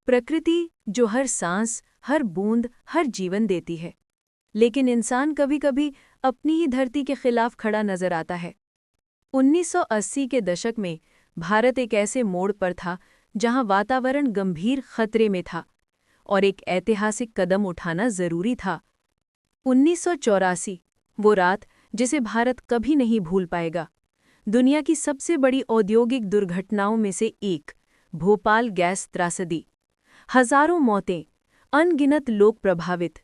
प्रकृति जो हर सांस, हर बूंद, हर जीवन देती है, लेकिन इंसान कभी-कभी अपनी ही धरती के खिलाफ खड़ा नजर आता है। 1980 के दशक में भारत एक ऐसे मोड़ पर था जहां वातावरण गंभीर खतरे में था और एक ऐतिहासिक कदम उठाना जरूरी था। 1984, वो रात जिसे भारत कभी नहीं भूल पाएगा। दुनिया की सबसे बड़ी औद्योगिक दुर्घटनाओं में से एक, भोपाल गैस त्रासदी। हजारों मौतें, अनगिनत लोग प्रभावित।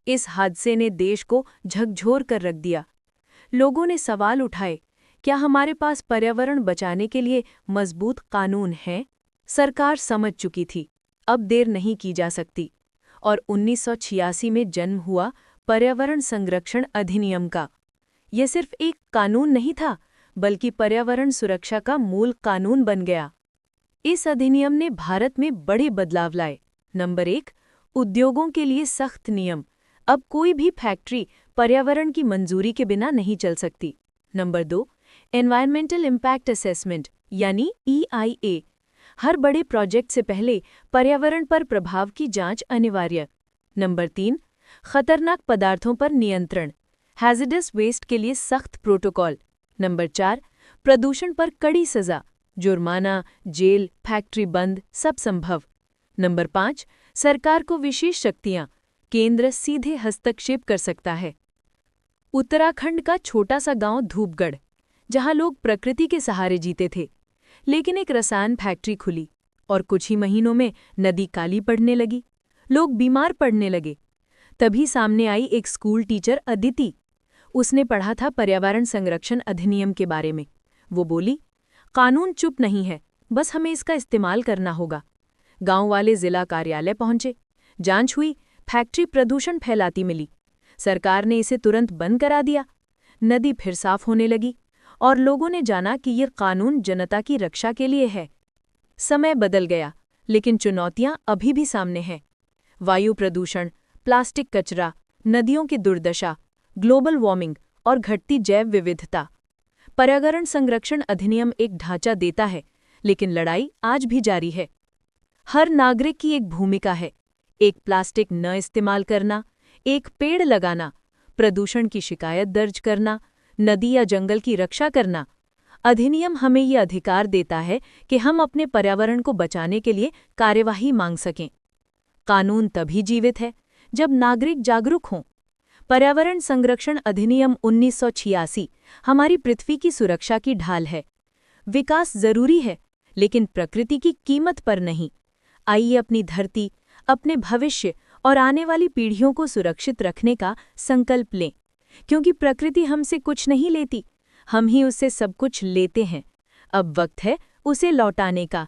इस हादसे ने देश को झकझोर कर रख दिया। लोगों ने सवाल उठाए, क्या हमारे पास पर्यावरण बचाने के लिए मजबूत कानून हैं? सरकार समझ चुकी थी, अब देर नहीं की जा सकती। और 1986 में जन्म हुआ पर्यावरण संरक्षण अधिनियम का। यह सिर्फ एक कानून नहीं था, बल्कि पर्यावरण सुरक्षा का मूल कानून बन गया। इस अधिनियम ने भारत में बड़े बदलाव लाए। नंबर 1, उद्योगों के लिए सख्त नियम। अब कोई भी फैक्ट्री पर्यावरण की मंजूरी के बिना नहीं चल सकती। नंबर 2, एनवायरमेंटल इम्पैक्ट असेसमेंट यानी EIA। हर बड़े प्रोजेक्ट से पहले पर्यावरण पर प्रभाव की जांच अनिवार्य। नंबर 3, खतरनाक पदार्थों पर नियंत्रण, हैज़र्डस वेस्ट के लिए सख्त प्रोटोकॉल। नंबर 4, प्रदूषण पर कड़ी सजा, जुर्माना, जेल, फैक्ट्री बंद, सब संभव। नंबर 5, सरकार को विशेष शक्तियां, केंद्र सीधे हस्तक्षेप कर सकता है। उत्तराखंड का छोटा सा गांव धूपगढ़, जहां लोग प्रकृति के सहारे जीते थे, लेकिन एक रसायन फैक्ट्री खुली और कुछ ही महीनों में नदी काली पड़ने लगी, लोग बीमार पड़ने लगे। तभी सामने आई एक स्कूल टीचर अदिति। उसने पढ़ा था पर्यावरण संरक्षण अधिनियम के बारे में। वो बोली, कानून चुप नहीं है, बस हमें इसका इस्तेमाल करना होगा। गांव वाले जिला कार्यालय पहुंचे, जांच हुई, फैक्ट्री प्रदूषण फैलाती मिली। सरकार ने इसे तुरंत बंद करा दिया। नदी फिर साफ होने लगी और लोगों ने जाना कि ये कानून जनता की रक्षा के लिए है। समय बदल गया, लेकिन चुनौतियां अभी भी सामने हैं। वायु प्रदूषण, प्लास्टिक कचरा, नदियों की दुर्दशा, ग्लोबल वार्मिंग और घटती जैव विविधता। पर्यावरण संरक्षण अधिनियम एक ढांचा देता है, लेकिन लड़ाई आज भी जारी है। हर नागरिक की एक भूमिका है, एक प्लास्टिक न इस्तेमाल करना, एक पेड़ लगाना, प्रदूषण की शिकायत दर्ज करना, नदी या जंगल की रक्षा करना। अधिनियम हमें ये अधिकार देता है कि हम अपने पर्यावरण को बचाने के लिए कार्यवाही मांग सकें। कानून तभी जीवित है जब नागरिक जागरूक हों। पर्यावरण संरक्षण अधिनियम 1986 हमारी पृथ्वी की सुरक्षा की ढाल है। विकास जरूरी है, लेकिन प्रकृति की कीमत पर नहीं। आइए अपनी धरती, अपने भविष्य और आने वाली पीढ़ियों को सुरक्षित रखने का संकल्प लें, क्योंकि प्रकृति हमसे कुछ नहीं लेती, हम ही उससे सब कुछ लेते हैं। अब वक्त है उसे लौटाने का।